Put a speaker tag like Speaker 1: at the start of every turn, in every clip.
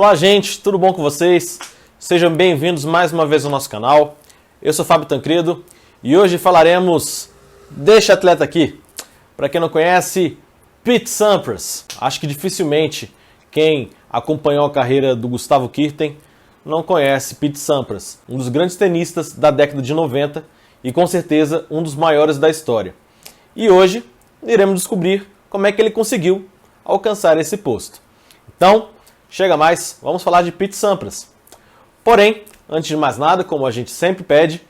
Speaker 1: Olá gente, tudo bom com vocês? Sejam bem-vindos mais uma vez ao nosso canal. Eu sou Fábio Tancredo e hoje falaremos deste atleta aqui. Para quem não conhece, Pete Sampras. Acho que dificilmente quem acompanhou a carreira do Gustavo Kuerten não conhece Pete Sampras, um dos grandes tenistas da década de 90 e com certeza um dos maiores da história. E hoje iremos descobrir como é que ele conseguiu alcançar esse posto. Então, chega mais, vamos falar de Pete Sampras. Porém, antes de mais nada, como a gente sempre pede,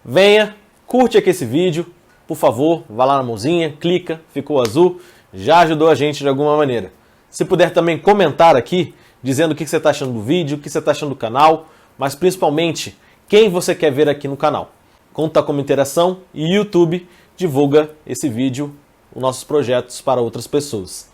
Speaker 1: venha, curte aqui esse vídeo, por favor, vá lá na mãozinha, clica, ficou azul, já ajudou a gente de alguma maneira. Se puder também comentar aqui, dizendo o que você está achando do vídeo, o que você está achando do canal, mas principalmente, quem você quer ver aqui no canal. Conta como interação e YouTube divulga esse vídeo, os nossos projetos para outras pessoas.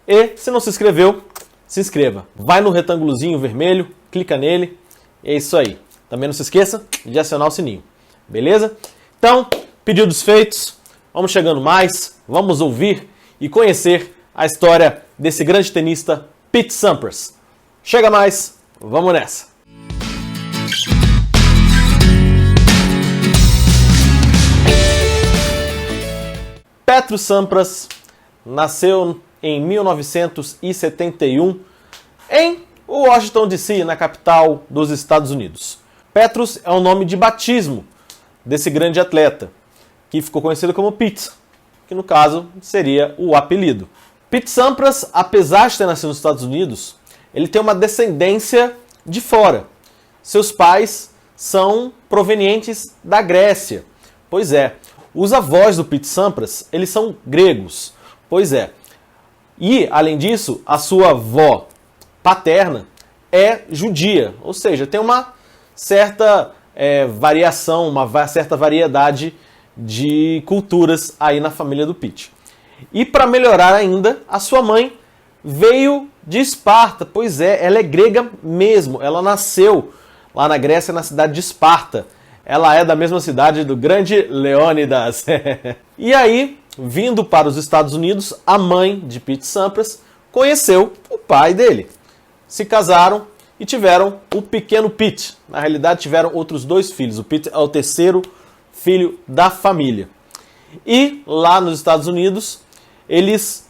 Speaker 1: E se não se inscreveu, se inscreva. Vai no retângulozinho vermelho, clica nele, e é isso aí. Também não se esqueça de acionar o sininho, beleza? Então, pedidos feitos, vamos chegando mais, vamos ouvir e conhecer a história desse grande tenista Pete Sampras. Chega mais, vamos nessa! Pete Sampras nasceu em 1971 em Washington, D.C., na capital dos Estados Unidos. Petrus é o nome de batismo desse grande atleta, que ficou conhecido como Pete, que no caso seria o apelido. Pete Sampras, apesar de ter nascido nos Estados Unidos, ele tem uma descendência de fora. Seus pais são provenientes da Grécia. Pois é, os avós do Pete Sampras, eles são gregos. Pois é. E, além disso, a sua avó paterna é judia. Ou seja, tem uma certa variação, uma certa variedade de culturas aí na família do Pete. E para melhorar ainda, a sua mãe veio de Esparta. Pois é, ela é grega mesmo. Ela nasceu lá na Grécia, na cidade de Esparta. Ela é da mesma cidade do grande Leônidas. E aí, vindo para os Estados Unidos, a mãe de Pete Sampras conheceu o pai dele. Se casaram e tiveram o pequeno Pete. Na realidade, tiveram outros 2 filhos. O Pete é o terceiro filho da família. E lá nos Estados Unidos, eles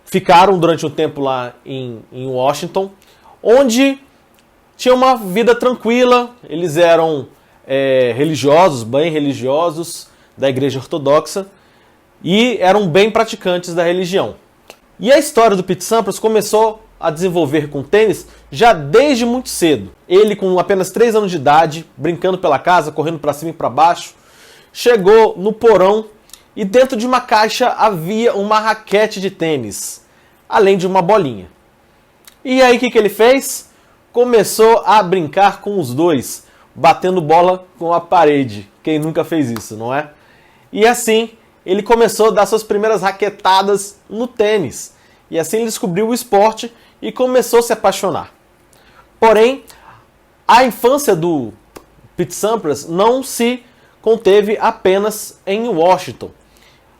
Speaker 1: ficaram durante um tempo lá em Washington, onde tinha uma vida tranquila. Eles eram religiosos, bem religiosos, da igreja ortodoxa, e eram bem praticantes da religião. E a história do Pete Sampras começou a desenvolver com tênis já desde muito cedo. Ele, com apenas 3 anos de idade, brincando pela casa, correndo para cima e para baixo, chegou no porão e dentro de uma caixa havia uma raquete de tênis, além de uma bolinha. E aí o que ele fez? Começou a brincar com os dois, batendo bola com a parede. Quem nunca fez isso, não é? E assim, ele começou a dar suas primeiras raquetadas no tênis. E assim ele descobriu o esporte e começou a se apaixonar. Porém, a infância do Pete Sampras não se conteve apenas em Washington.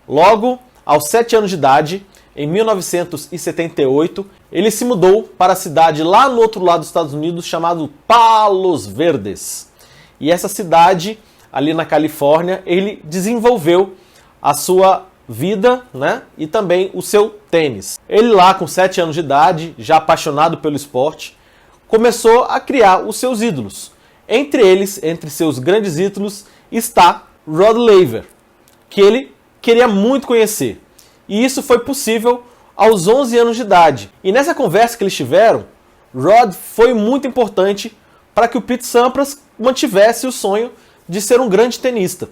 Speaker 1: Logo, aos 7 anos de idade, em 1978, ele se mudou para a cidade lá no outro lado dos Estados Unidos, chamado Palos Verdes. E essa cidade, ali na Califórnia, ele desenvolveu a sua vida, né? E também o seu tênis. Ele lá, com 7 anos de idade, já apaixonado pelo esporte, começou a criar os seus ídolos. Entre eles, entre seus grandes ídolos, está Rod Laver, que ele queria muito conhecer. E isso foi possível aos 11 anos de idade. E nessa conversa que eles tiveram, Rod foi muito importante para que o Pete Sampras mantivesse o sonho de ser um grande tenista.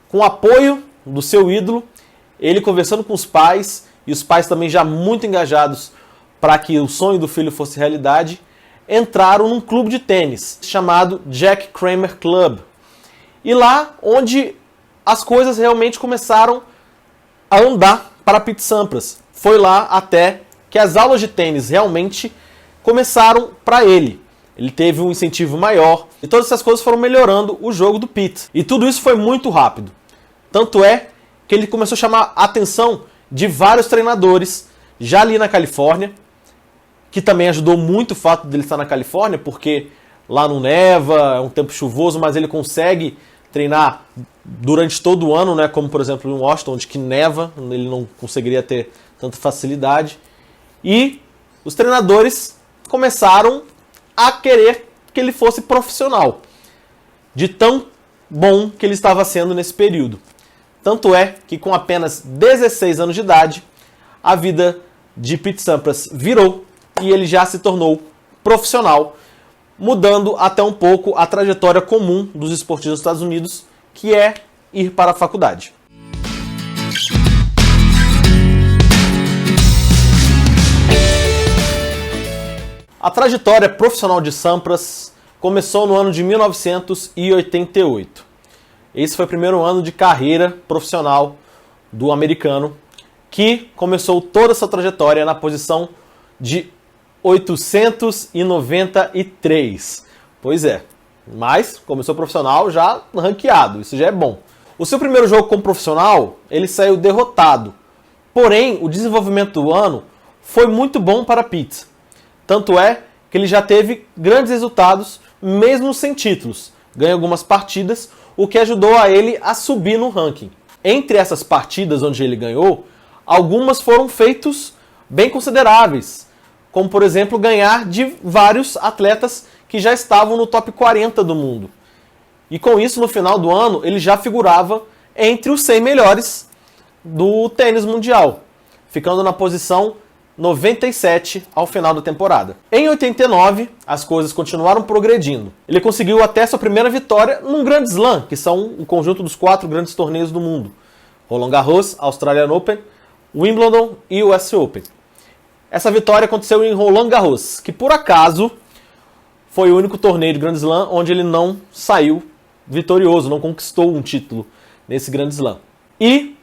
Speaker 1: Com o apoio do seu ídolo, ele conversando com os pais, e os pais também já muito engajados para que o sonho do filho fosse realidade, entraram num clube de tênis chamado Jack Kramer Club. E lá onde as coisas realmente começaram a andar para Pete Sampras. Foi lá até que as aulas de tênis realmente começaram para ele. Ele teve um incentivo maior e todas essas coisas foram melhorando o jogo do Pete. E tudo isso foi muito rápido. Tanto é que ele começou a chamar a atenção de vários treinadores já ali na Califórnia, que também ajudou muito o fato dele estar na Califórnia, porque lá não neva, é um tempo chuvoso, mas ele consegue treinar durante todo o ano, né? Como por exemplo em Washington, onde que neva, ele não conseguiria ter tanta facilidade. E os treinadores começaram a querer que ele fosse profissional, de tão bom que ele estava sendo nesse período. Tanto é que com apenas 16 anos de idade, a vida de Pete Sampras virou e ele já se tornou profissional, mudando até um pouco a trajetória comum dos esportistas dos Estados Unidos, que é ir para a faculdade. A trajetória profissional de Sampras começou no ano de 1988. Esse foi o primeiro ano de carreira profissional do americano, que começou toda essa trajetória na posição de 893. Pois é, mas começou profissional já ranqueado, isso já é bom. O seu primeiro jogo como profissional, ele saiu derrotado. Porém, o desenvolvimento do ano foi muito bom para Pete. Tanto é que ele já teve grandes resultados, mesmo sem títulos. Ganhou algumas partidas, o que ajudou a ele a subir no ranking. Entre essas partidas onde ele ganhou, algumas foram feitos bem consideráveis, como por exemplo ganhar de vários atletas que já estavam no top 40 do mundo. E com isso, no final do ano, ele já figurava entre os 100 melhores do tênis mundial, ficando na posição 97 ao final da temporada. Em 89, as coisas continuaram progredindo. Ele conseguiu até sua primeira vitória num Grand Slam, que são o conjunto dos 4 grandes torneios do mundo: Roland Garros, Australian Open, Wimbledon e US Open. Essa vitória aconteceu em Roland Garros, que por acaso foi o único torneio de Grand Slam onde ele não saiu vitorioso, não conquistou um título nesse Grand Slam. E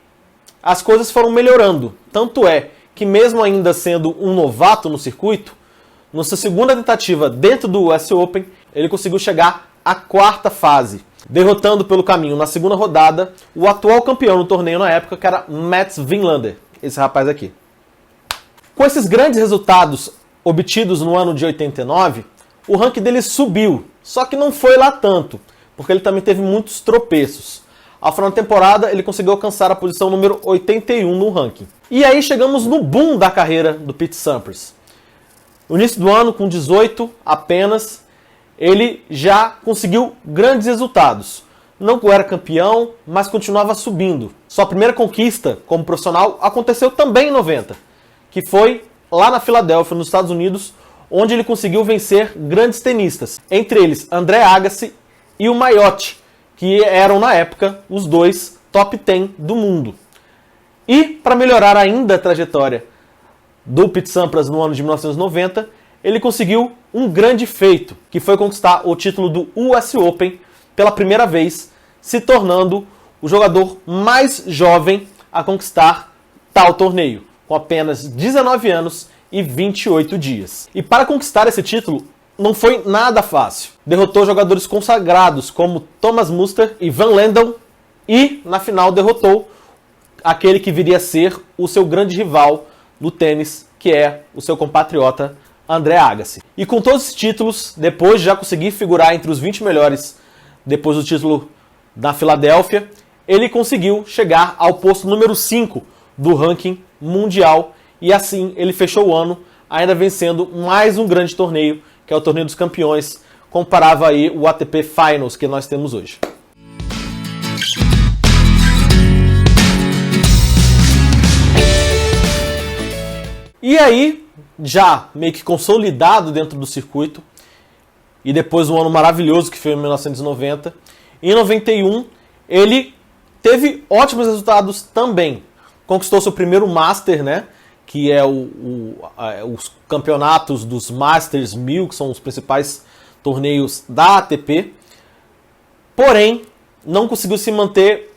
Speaker 1: as coisas foram melhorando, tanto é que mesmo ainda sendo um novato no circuito, na sua segunda tentativa dentro do US Open, ele conseguiu chegar à 4ª fase, derrotando pelo caminho na segunda rodada o atual campeão no torneio na época, que era Mats Wilander, esse rapaz aqui. Com esses grandes resultados obtidos no ano de 89, o ranking dele subiu, só que não foi lá tanto, porque ele também teve muitos tropeços. Ao final da temporada, ele conseguiu alcançar a posição número 81 no ranking. E aí chegamos no boom da carreira do Pete Sampras. No início do ano, com 18 apenas, ele já conseguiu grandes resultados. Não era campeão, mas continuava subindo. Sua primeira conquista como profissional aconteceu também em 90, que foi lá na Filadélfia, nos Estados Unidos, onde ele conseguiu vencer grandes tenistas, entre eles André Agassi e o Mayotte, que eram na época os 2 top 10 do mundo. E para melhorar ainda a trajetória do Pete Sampras no ano de 1990, ele conseguiu um grande feito, que foi conquistar o título do US Open pela primeira vez, se tornando o jogador mais jovem a conquistar tal torneio, com apenas 19 anos e 28 dias. E para conquistar esse título, não foi nada fácil. Derrotou jogadores consagrados como Thomas Muster e Van Lendl, e na final derrotou aquele que viria a ser o seu grande rival no tênis, que é o seu compatriota André Agassi. E com todos os títulos, depois de já conseguir figurar entre os 20 melhores depois do título da Filadélfia, ele conseguiu chegar ao posto número 5 do ranking mundial, e assim ele fechou o ano ainda vencendo mais um grande torneio, que é o Torneio dos Campeões, comparava aí o ATP Finals que nós temos hoje. E aí, já meio que consolidado dentro do circuito, e depois um ano maravilhoso que foi em 1990, em 91 ele teve ótimos resultados também. Conquistou seu primeiro Master, né? Que é os campeonatos dos Masters 1000, que são os principais torneios da ATP. Porém, não conseguiu se manter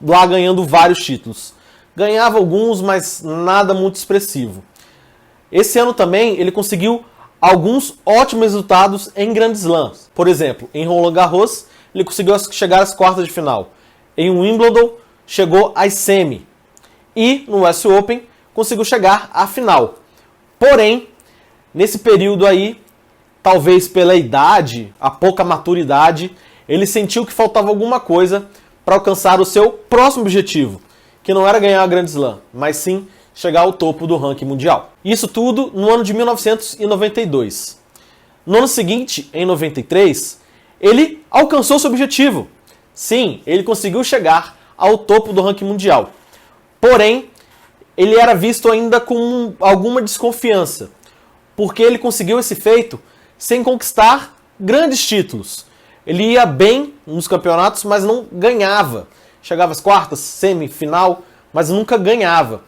Speaker 1: lá ganhando vários títulos. Ganhava alguns, mas nada muito expressivo. Esse ano também ele conseguiu alguns ótimos resultados em Grand Slams. Por exemplo, em Roland Garros, ele conseguiu chegar às 1/4 de final. Em Wimbledon, chegou às semi. E no US Open, conseguiu chegar à final. Porém, Nesse período aí, talvez pela idade, a pouca maturidade, ele sentiu que faltava alguma coisa para alcançar o seu próximo objetivo, que não era ganhar a Grand Slam, mas sim chegar ao topo do ranking mundial. Isso tudo no ano de 1992. No ano seguinte, em 93, ele alcançou seu objetivo. Sim, ele conseguiu chegar ao topo do ranking mundial. Porém, ele era visto ainda com alguma desconfiança, porque ele conseguiu esse feito sem conquistar grandes títulos. Ele ia bem nos campeonatos, mas não ganhava. Chegava às quartas, semifinal, mas nunca ganhava.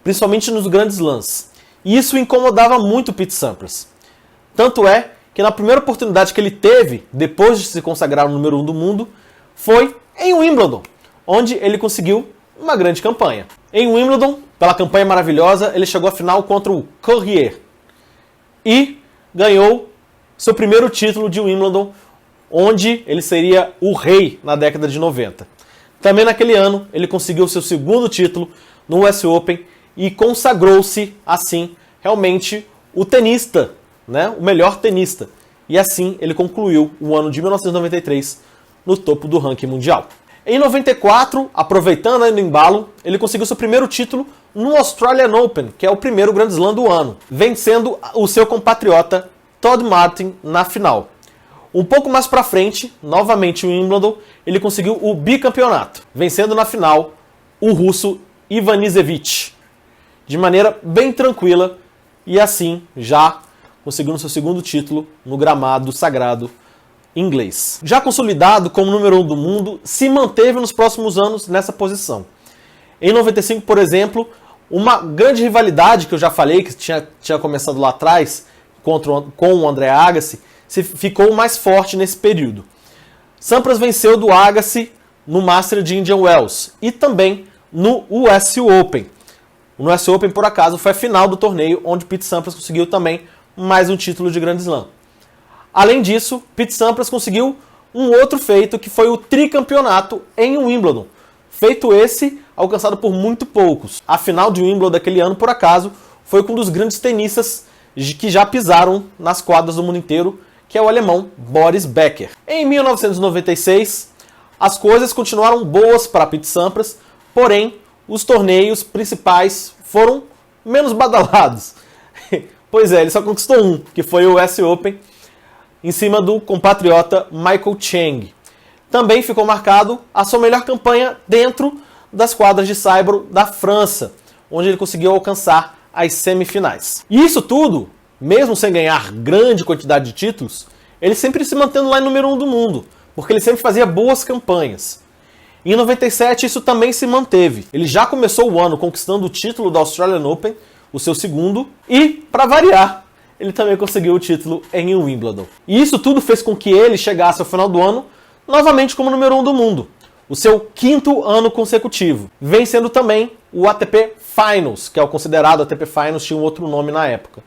Speaker 1: Principalmente nos grandes slams. E isso incomodava muito o Pete Sampras. Tanto é que na primeira oportunidade que ele teve, depois de se consagrar no número 1 do mundo, foi em Wimbledon, onde ele conseguiu uma grande campanha. Em Wimbledon, pela campanha maravilhosa, ele chegou à final contra o Courier e ganhou seu primeiro título de Wimbledon, onde ele seria o rei na década de 90. Também naquele ano, ele conseguiu seu segundo título no US Open e consagrou-se, assim, realmente o tenista, né? O melhor tenista. E assim, ele concluiu o ano de 1993 no topo do ranking mundial. Em 94, aproveitando ainda o embalo, ele conseguiu seu primeiro título no Australian Open, que é o primeiro Grand Slam do ano, vencendo o seu compatriota Todd Martin na final. Um pouco mais pra frente, novamente em Wimbledon, ele conseguiu o bicampeonato, vencendo na final o russo Ivan Nisevich, de maneira bem tranquila, e assim já conseguindo seu segundo título no gramado sagrado inglês. Já consolidado como número 1 do mundo, se manteve nos próximos anos nessa posição. Em 95, por exemplo, uma grande rivalidade que eu já falei, que tinha começado lá atrás, com o André Agassi, ficou mais forte nesse período. Sampras venceu do Agassi no Master de Indian Wells e também no US Open. No US Open, por acaso, foi a final do torneio, onde Pete Sampras conseguiu também mais um título de Grand Slam. Além disso, Pete Sampras conseguiu um outro feito, que foi o tricampeonato em Wimbledon. Feito esse alcançado por muito poucos. A final de Wimbledon daquele ano, por acaso, foi com um dos grandes tenistas que já pisaram nas quadras do mundo inteiro, que é o alemão Boris Becker. Em 1996, as coisas continuaram boas para Pete Sampras, porém, os torneios principais foram menos badalados. Pois é, ele só conquistou um, que foi o US Open, em cima do compatriota Michael Chang. Também ficou marcado a sua melhor campanha dentro das quadras de saibro da França, onde ele conseguiu alcançar as semifinais. E isso tudo, mesmo sem ganhar grande quantidade de títulos, ele sempre se mantendo lá em número 1 do mundo, porque ele sempre fazia boas campanhas. Em 97 isso também se manteve. Ele já começou o ano conquistando o título da Australian Open, o seu segundo, e, para variar, ele também conseguiu o título em Wimbledon. E isso tudo fez com que ele chegasse ao final do ano novamente como número 1 do mundo, o seu 5º ano consecutivo, vencendo também o ATP Finals, que é o considerado ATP Finals, tinha um outro nome na época.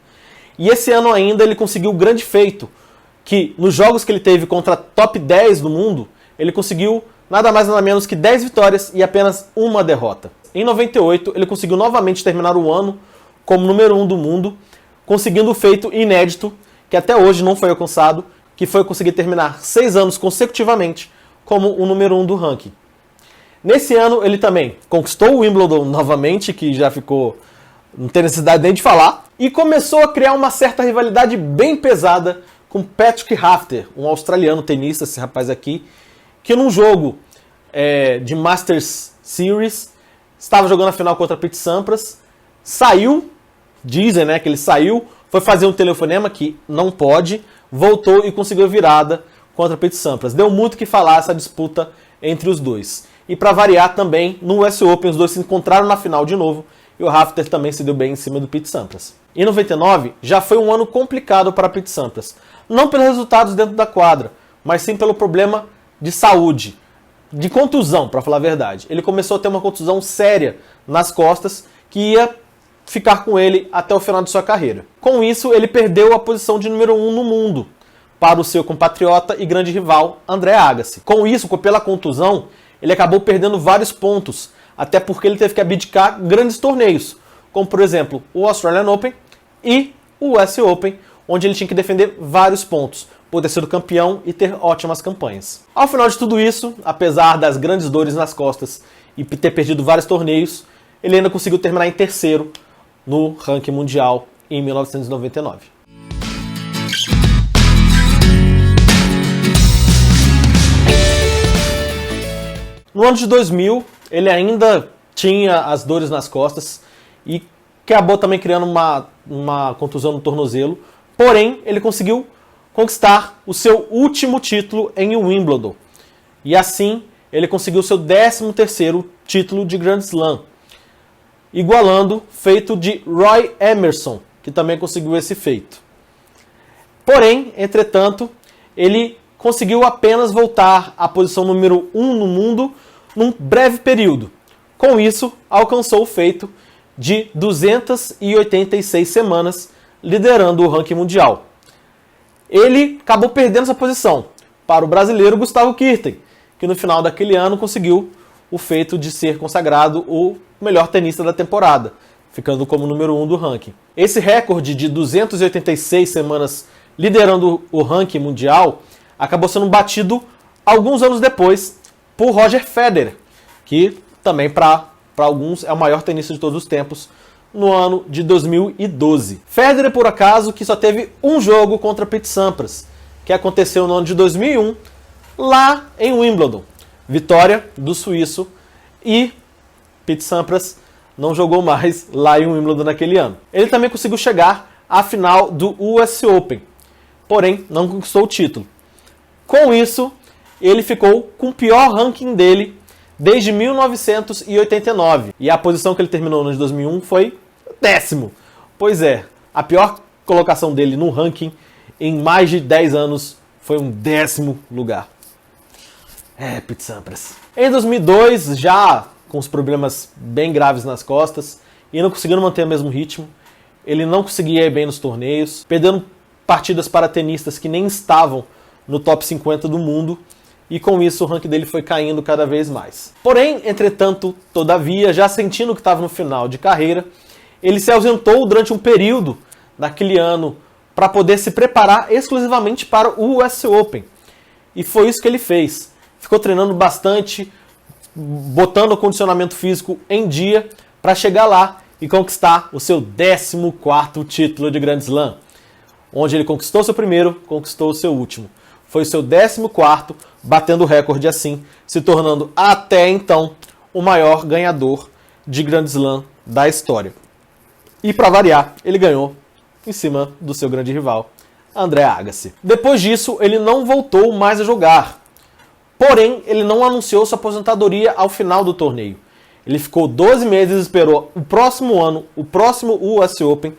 Speaker 1: E esse ano ainda ele conseguiu o grande feito, que nos jogos que ele teve contra top 10 do mundo, ele conseguiu nada mais nada menos que 10 vitórias e apenas uma derrota. Em 98 ele conseguiu novamente terminar o ano como número 1 do mundo, conseguindo o feito inédito, que até hoje não foi alcançado, que foi conseguir terminar 6 anos consecutivamente como o número 1 do ranking. Nesse ano ele também conquistou o Wimbledon novamente, que já ficou, não tem necessidade nem de falar, e começou a criar uma certa rivalidade bem pesada com Patrick Rafter, um australiano tenista, esse rapaz aqui, que num jogo de Masters Series estava jogando a final contra Pete Sampras, saiu, dizem, né, que ele saiu, foi fazer um telefonema que não pode, voltou e conseguiu a virada contra Pete Sampras. Deu muito o que falar essa disputa entre os dois. E para variar também, no US Open os dois se encontraram na final de novo e o Rafter também se deu bem em cima do Pete Sampras. Em 99 já foi um ano complicado para Pete Sampras, não pelos resultados dentro da quadra, mas sim pelo problema de saúde, de contusão, para falar a verdade. Ele começou a ter uma contusão séria nas costas que ia ficar com ele até o final de sua carreira. Com isso, ele perdeu a posição de número 1 no mundo para o seu compatriota e grande rival André Agassi. Com isso, pela contusão, ele acabou perdendo vários pontos, até porque ele teve que abdicar grandes torneios, como por exemplo o Australian Open e o US Open, onde ele tinha que defender vários pontos, poder ser o campeão e ter ótimas campanhas. Ao final de tudo isso, apesar das grandes dores nas costas e ter perdido vários torneios, ele ainda conseguiu terminar em terceiro no ranking mundial em 1999. No ano de 2000, ele ainda tinha as dores nas costas e acabou também criando uma contusão no tornozelo, porém ele conseguiu conquistar o seu último título em Wimbledon. E assim, ele conseguiu seu 13º título de Grand Slam, igualando o feito de Roy Emerson, que também conseguiu esse feito. Porém, entretanto, ele conseguiu apenas voltar à posição número 1 no mundo num breve período. Com isso, alcançou o feito de 286 semanas liderando o ranking mundial. Ele acabou perdendo essa posição para o brasileiro Gustavo Kuerten, que no final daquele ano conseguiu o feito de ser consagrado o melhor tenista da temporada, ficando como número 1 do ranking. Esse recorde de 286 semanas liderando o ranking mundial acabou sendo batido alguns anos depois por Roger Federer, que também para alguns é o maior tenista de todos os tempos, no ano de 2012. Federer, por acaso, que só teve um jogo contra Pete Sampras, que aconteceu no ano de 2001, lá em Wimbledon. Vitória do suíço, e Pete Sampras não jogou mais lá em Wimbledon naquele ano. Ele também conseguiu chegar à final do US Open, porém não conquistou o título. Com isso, ele ficou com o pior ranking dele desde 1989. E a posição que ele terminou no ano de 2001 foi 10º. Pois é, a pior colocação dele no ranking em mais de 10 anos foi um 10º lugar. Pete Sampras. Em 2002, já com os problemas bem graves nas costas e não conseguindo manter o mesmo ritmo, ele não conseguia ir bem nos torneios, perdendo partidas para tenistas que nem estavam no top 50 do mundo, e com isso o ranking dele foi caindo cada vez mais. Porém, entretanto, todavia, já sentindo que estava no final de carreira, ele se ausentou durante um período daquele ano para poder se preparar exclusivamente para o US Open. E foi isso que ele fez. Ficou treinando bastante, botando o condicionamento físico em dia para chegar lá e conquistar o seu 14º título de Grand Slam, onde ele conquistou seu primeiro, conquistou o seu último. Foi o seu 14º, batendo o recorde assim, se tornando até então o maior ganhador de Grand Slam da história. E para variar, ele ganhou em cima do seu grande rival, André Agassi. Depois disso, ele não voltou mais a jogar. Porém, ele não anunciou sua aposentadoria ao final do torneio. Ele ficou 12 meses e esperou o próximo ano, o próximo US Open,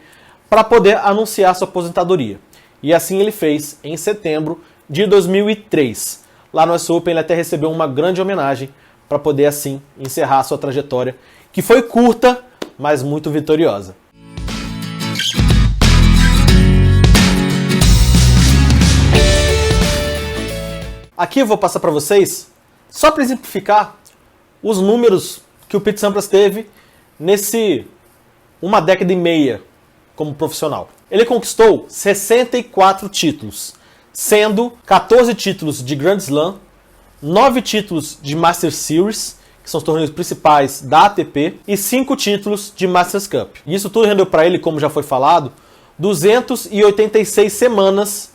Speaker 1: para poder anunciar sua aposentadoria. E assim ele fez em setembro de 2003. Lá no US Open ele até recebeu uma grande homenagem para poder assim encerrar sua trajetória, que foi curta, mas muito vitoriosa. Aqui eu vou passar para vocês, só para exemplificar, os números que o Pete Sampras teve nesse uma década e meia como profissional. Ele conquistou 64 títulos, sendo 14 títulos de Grand Slam, 9 títulos de Masters Series, que são os torneios principais da ATP, e 5 títulos de Masters Cup. E isso tudo rendeu para ele, como já foi falado, 286 semanas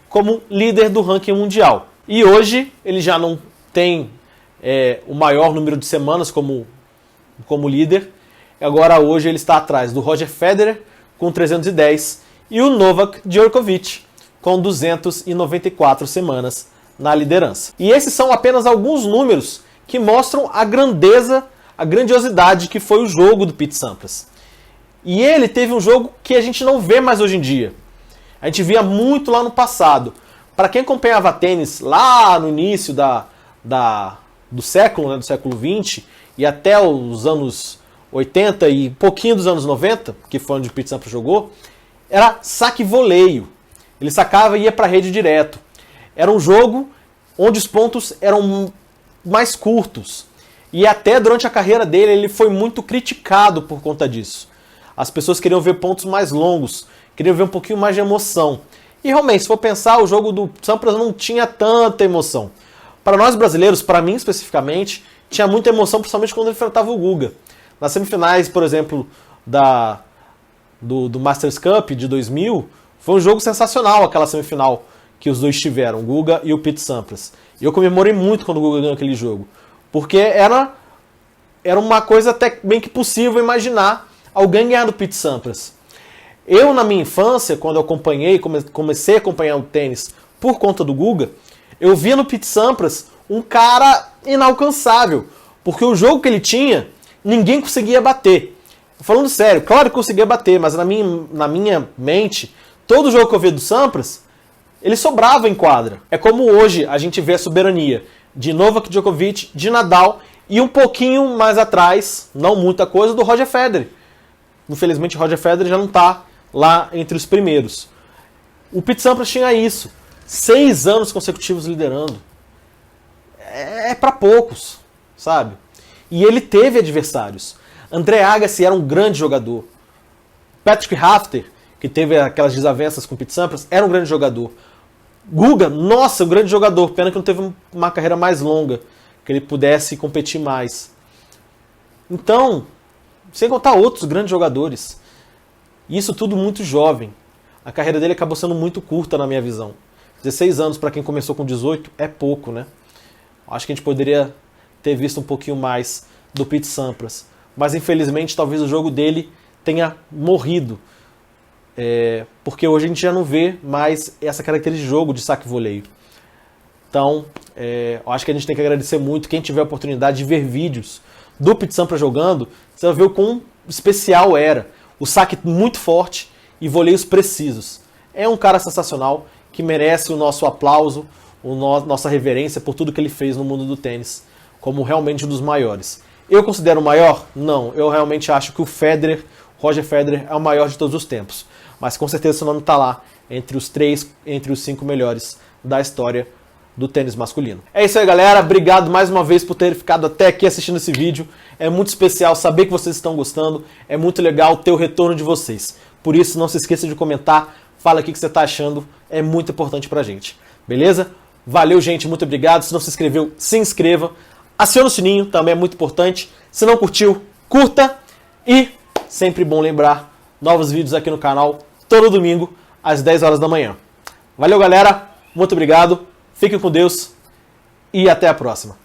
Speaker 1: como líder do ranking mundial. E hoje ele já não tem o maior número de semanas como líder. Agora hoje ele está atrás do Roger Federer com 310 e o Novak Djokovic com 294 semanas na liderança. E esses são apenas alguns números que mostram a grandeza, a grandiosidade que foi o jogo do Pete Sampras. E ele teve um jogo que a gente não vê mais hoje em dia. A gente via muito lá no passado. Para quem acompanhava tênis lá no início do século, né, do século XX, e até os anos 80 e pouquinho dos anos 90, que foi onde o Pete Sampras jogou, era saque e voleio. Ele sacava e ia para a rede direto. Era um jogo onde os pontos eram mais curtos. E até durante a carreira dele, ele foi muito criticado por conta disso. As pessoas queriam ver pontos mais longos, queria ver um pouquinho mais de emoção. E realmente, se for pensar, o jogo do Sampras não tinha tanta emoção. Para nós brasileiros, para mim especificamente, tinha muita emoção, principalmente quando ele enfrentava o Guga. Nas semifinais, por exemplo, do Masters Cup de 2000, foi um jogo sensacional aquela semifinal que os dois tiveram, o Guga e o Pete Sampras. E eu comemorei muito quando o Guga ganhou aquele jogo, porque era uma coisa até bem que possível imaginar alguém ganhar do Pete Sampras. Eu, na minha infância, quando eu comecei a acompanhar o tênis por conta do Guga, eu via no Pete Sampras um cara inalcançável, porque o jogo que ele tinha, ninguém conseguia bater. Falando sério, claro que conseguia bater, mas na minha mente, todo jogo que eu via do Sampras, ele sobrava em quadra. É como hoje a gente vê a soberania de Novak Djokovic, de Nadal e um pouquinho mais atrás, não muita coisa, do Roger Federer. Infelizmente, Roger Federer já não está lá entre os primeiros. O Pete Sampras tinha isso. 6 anos consecutivos liderando. É para poucos, sabe? E ele teve adversários. André Agassi era um grande jogador. Patrick Rafter, que teve aquelas desavenças com o Pete Sampras, era um grande jogador. Guga, nossa, um grande jogador. Pena que não teve uma carreira mais longa, que ele pudesse competir mais. Então, sem contar outros grandes jogadores. Isso tudo muito jovem. A carreira dele acabou sendo muito curta na minha visão. 16 anos para quem começou com 18 é pouco, né? Acho que a gente poderia ter visto um pouquinho mais do Pete Sampras. Mas infelizmente talvez o jogo dele tenha morrido. Porque hoje a gente já não vê mais essa característica de jogo de saque e voleio. Então, eu acho que a gente tem que agradecer muito quem tiver a oportunidade de ver vídeos do Pete Sampras jogando, você vai ver o quão especial era. O saque muito forte e voleios precisos. É um cara sensacional que merece o nosso aplauso, nossa reverência por tudo que ele fez no mundo do tênis, como realmente um dos maiores. Eu considero o maior? Não, eu realmente acho que o Roger Federer é o maior de todos os tempos. Mas com certeza seu nome está lá, entre os 5 melhores da história do tênis masculino. É isso aí, galera. Obrigado mais uma vez por ter ficado até aqui assistindo esse vídeo. É muito especial saber que vocês estão gostando. É muito legal ter o retorno de vocês. Por isso, não se esqueça de comentar. Fala aqui o que você está achando. É muito importante pra gente. Beleza? Valeu, gente. Muito obrigado. Se não se inscreveu, se inscreva. Aciona o sininho, também é muito importante. Se não curtiu, curta. E sempre bom lembrar, novos vídeos aqui no canal, todo domingo, às 10 horas da manhã. Valeu, galera. Muito obrigado. Fiquem com Deus e até a próxima.